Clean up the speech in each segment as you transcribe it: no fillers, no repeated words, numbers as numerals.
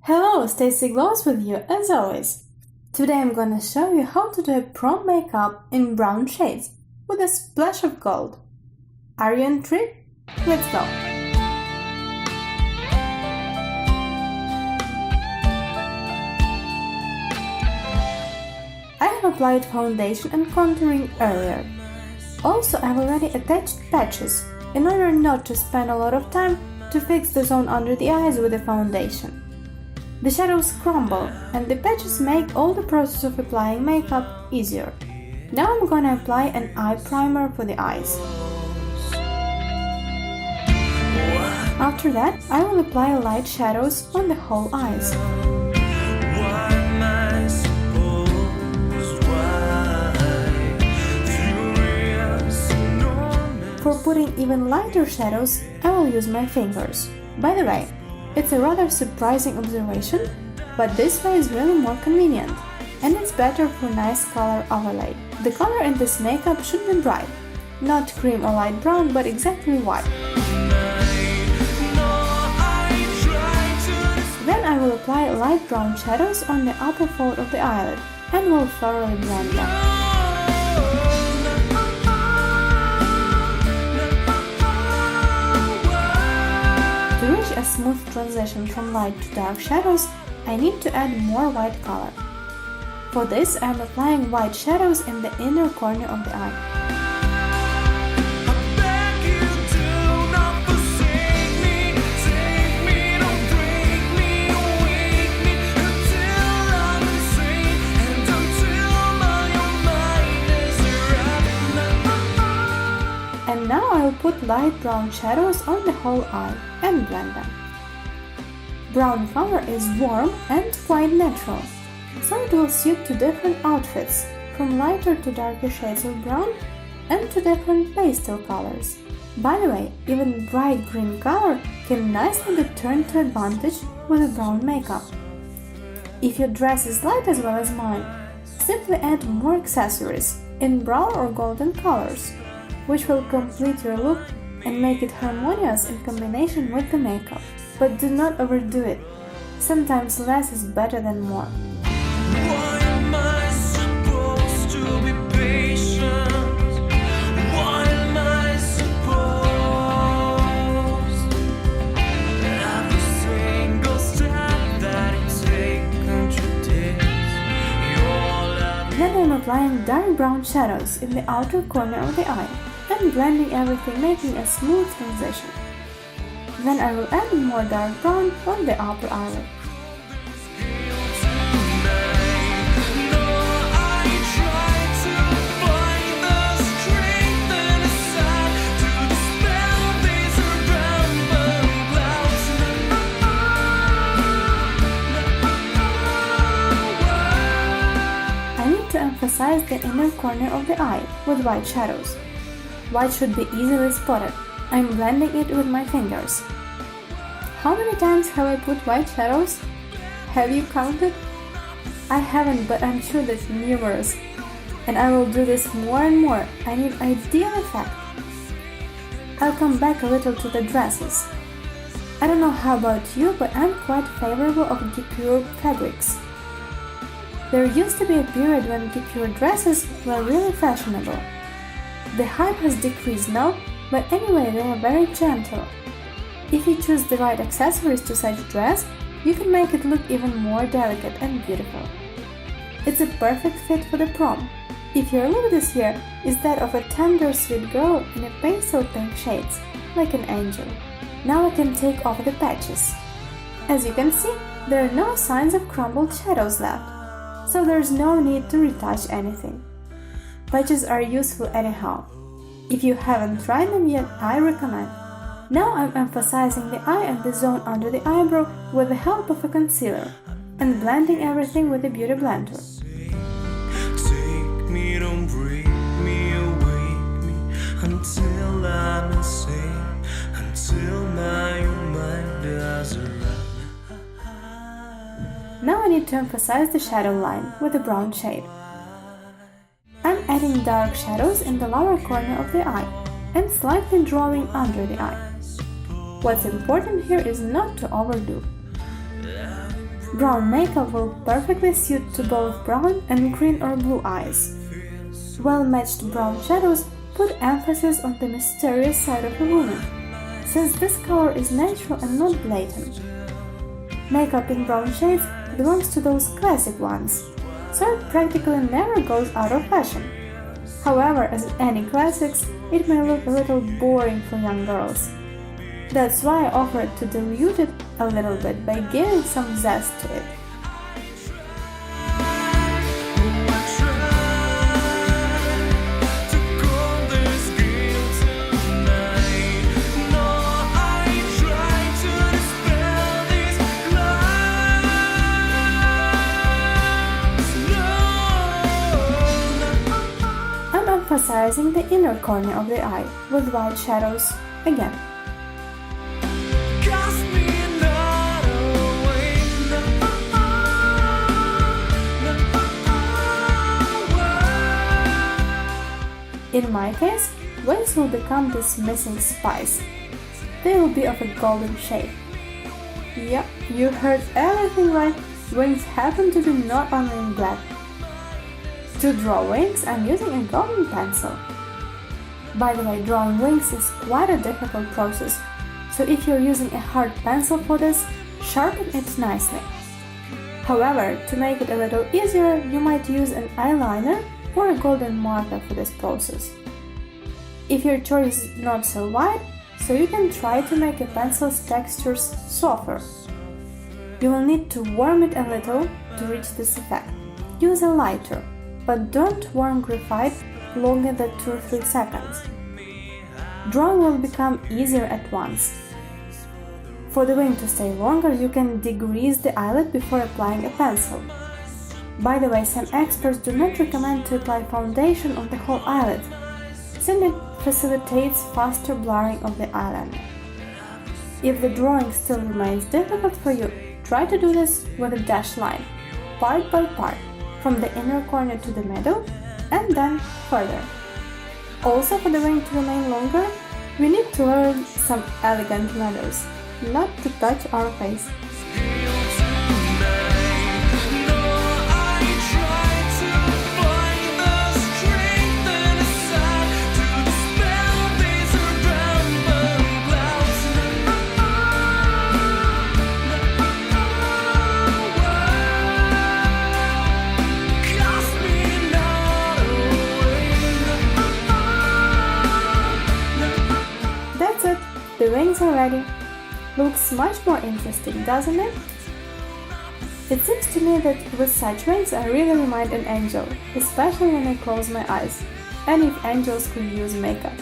Hello, Stacy Glows with you as always. Today I'm gonna show you how to do a prom makeup in brown shades with a splash of gold. Are you intrigued? Let's go! I have applied foundation and contouring earlier. Also, I've already attached patches in order not to spend a lot of time to fix the zone under the eyes with the foundation. The shadows crumble and the patches make all the process of applying makeup easier. Now I'm gonna apply an eye primer for the eyes. After that, I will apply light shadows on the whole eyes. For putting even lighter shadows, I will use my fingers. By the way, it's a rather surprising observation, but this way is really more convenient, and it's better for nice color overlay. The color in this makeup should be bright, not cream or light brown, but exactly white. Then I will apply light brown shadows on the upper fold of the eyelid and will thoroughly blend them. To reach a smooth transition from light to dark shadows, I need to add more white color. For this, I am applying white shadows in the inner corner of the eye. And now I will put light brown shadows on the whole eye and blend them. Brown color is warm and quite natural, so it will suit to different outfits, from lighter to darker shades of brown and to different pastel colors. By the way, even bright green color can nicely be turned to advantage with a brown makeup. If your dress is light as well as mine, simply add more accessories in brown or golden colors, which will complete your look and make it harmonious in combination with the makeup. But do not overdo it. Sometimes less is better than more. Why am I supposed to be patient? Why am I supposed? Every single step that you take contradicts your love. Then I'm applying dark brown shadows in the outer corner of the eye and blending everything, making a smooth transition. Then I will add more dark brown on the upper eyelid. I need to emphasize the inner corner of the eye with white shadows. White should be easily spotted. I'm blending it with my fingers. How many times have I put white shadows? Have you counted? I haven't, but I'm sure that's numerous. And I will do this more and more. I need ideal effect. I'll come back a little to the dresses. I don't know how about you, but I'm quite favorable of guipure fabrics. There used to be a period when guipure dresses were really fashionable. The hype has decreased now, but anyway they are very gentle. If you choose the right accessories to such dress, you can make it look even more delicate and beautiful. It's a perfect fit for the prom. If your look this year is that of a tender sweet girl in a pastel pink shades, like an angel. Now I can take off the patches. As you can see, there are no signs of crumbled shadows left, so there's no need to retouch anything. Patches are useful anyhow. If you haven't tried them yet, I recommend. Now I'm emphasizing the eye and the zone under the eyebrow with the help of a concealer and blending everything with a beauty blender. Take me, don't break me, awake me until I'm insane, until my mind does run. Now I need to emphasize the shadow line with a brown shade. I'm adding dark shadows in the lower corner of the eye and slightly drawing under the eye. What's important here is not to overdo. Brown makeup will perfectly suit to both brown and green or blue eyes. Well-matched brown shadows put emphasis on the mysterious side of a woman, since this color is natural and not blatant. Makeup in brown shades belongs to those classic ones, so it practically never goes out of fashion. However, as in any classics, it may look a little boring for young girls. That's why I offered to dilute it a little bit by giving some zest to it. I'm emphasizing the inner corner of the eye with white shadows again. In my case, wings will become this missing spice. They will be of a golden shade. Yep, you heard everything right, wings happen to be not only in black. To draw wings, I'm using a golden pencil. By the way, drawing wings is quite a difficult process, so if you're using a hard pencil for this, sharpen it nicely. However, to make it a little easier, you might use an eyeliner or a golden marker for this process. If your choice is not so wide, so you can try to make a pencil's textures softer. You will need to warm it a little to reach this effect. Use a lighter, but don't warm graphite longer than 2-3 seconds. Drawing will become easier at once. For the wing to stay longer, you can degrease the eyelid before applying a pencil. By the way, some experts do not recommend to apply foundation on the whole eyelid, since it facilitates faster blurring of the eyeliner. If the drawing still remains difficult for you, try to do this with a dashed line, part by part, from the inner corner to the middle, and then further. Also, for the wing to remain longer, we need to learn some elegant manners, not to touch our face. The wings are ready. Looks much more interesting, doesn't it? It seems to me that with such wings I really remind an angel, especially when I close my eyes, and if angels could use makeup.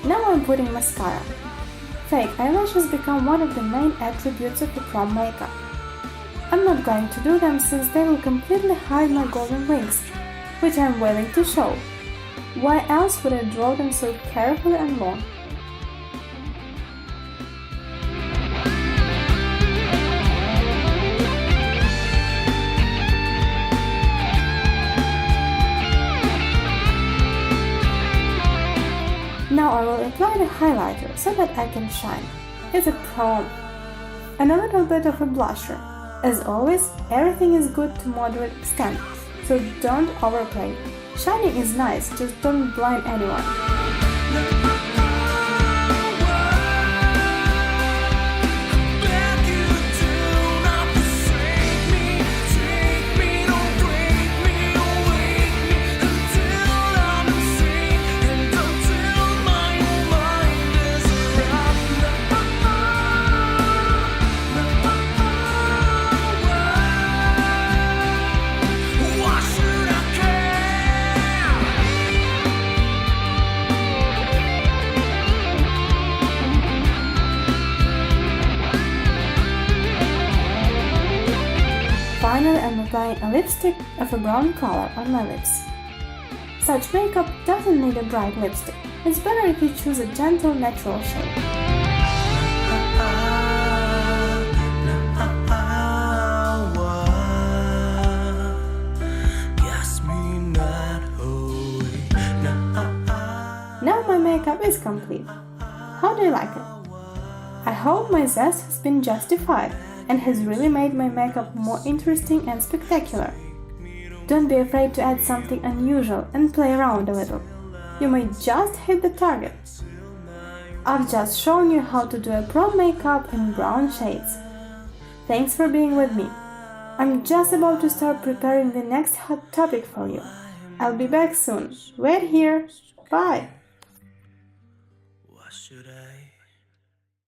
Now I'm putting mascara. Fake eyelashes become one of the main attributes of the prom makeup. I'm not going to do them since they will completely hide my golden wings, which I'm willing to show. Why else would I draw them so carefully and long? Now I will apply the highlighter so that I can shine. It's a prom. And a little bit of a blusher. As always, everything is good to moderate extent, so don't overplay. Shining is nice, just don't blind anyone. Finally, I'm applying a lipstick of a brown color on my lips. Such makeup doesn't need a bright lipstick. It's better if you choose a gentle, natural shade. Now my makeup is complete. How do you like it? I hope my zest has been justified. and has really made my makeup more interesting and spectacular. Don't be afraid to add something unusual and play around a little. You might just hit the target. I've just shown you how to do a prom makeup in brown shades. Thanks for being with me. I'm just about to start preparing the next hot topic for you. I'll be back soon. Wait here. Bye. What should I